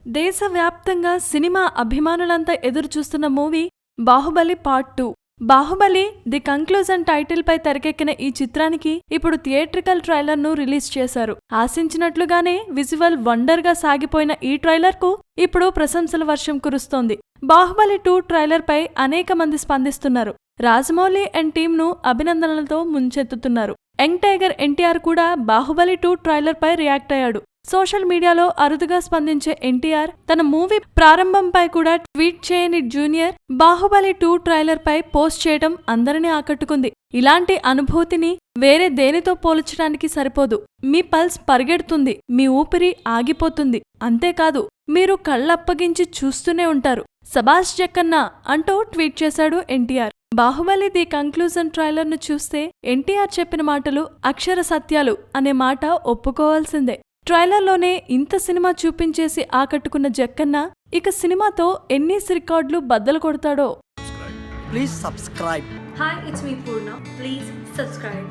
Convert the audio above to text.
దేశవ్యాప్తంగా సినిమా అభిమానులంతా ఎదురుచూస్తున్న movie Baahubali part 2. Baahubali the conclusion title పై తెరకెక్కిన ఈ చిత్రానికి ఇప్పుడు థియేట్రికల్ ట్రైలర్ ను రిలీజ్ చేశారు. ఆశించినట్లుగానే విజువల్ వండర్ గా సాగిపోయిన ఈ ట్రైలర్ కు ఇప్పుడు ప్రశంసల వర్షం కురుస్తోంది. బాహుబలి 2 ట్రైలర్ పై అనేక మంది స్పందిస్తున్నారు. రాజమౌళి అండ్ టీమ్ ను అభినందనలతో ముంచెత్తుతున్నారు. యంగ్ టైగర్ ఎన్టీఆర్ కూడా బాహుబలి 2 ట్రైలర్ పై రియాక్ట్ అయ్యాడు. సోషల్ మీడియాలో అరుదుగా స్పందించే ఎన్టీఆర్ తన మూవీ ప్రారంభంపై కూడా ట్వీట్ చేయని జూనియర్ బాహుబలి 2 ట్రైలర్ పై పోస్ట్ చేయడం అందరినీ ఆకట్టుకుంది. ఇలాంటి అనుభూతిని వేరే దేనితో పోల్చడానికి సరిపోదు. మీ పల్స్ పరిగెడుతుంది, మీ ఊపిరి ఆగిపోతుంది. అంతేకాదు మీరు కళ్ళప్పగించి చూస్తూనే ఉంటారు. సబాష్ జక్కన్న అంటూ ట్వీట్ చేశాడు NTR. Baahubali the conclusion trailer ను చూస్తే ఎన్టీఆర్ చెప్పిన మాటలు అక్షర సత్యాలు అనే మాట ఒప్పుకోవాల్సిందే. ట్రైలర్లోనే ఇంత సినిమా చూపించేసి ఆకట్టుకున్న జక్కన్న ఇక సినిమాతో ఎన్ని రికార్డులు బద్దలు కొడతాడో. Please subscribe. Hi, it's me Purna. Please subscribe.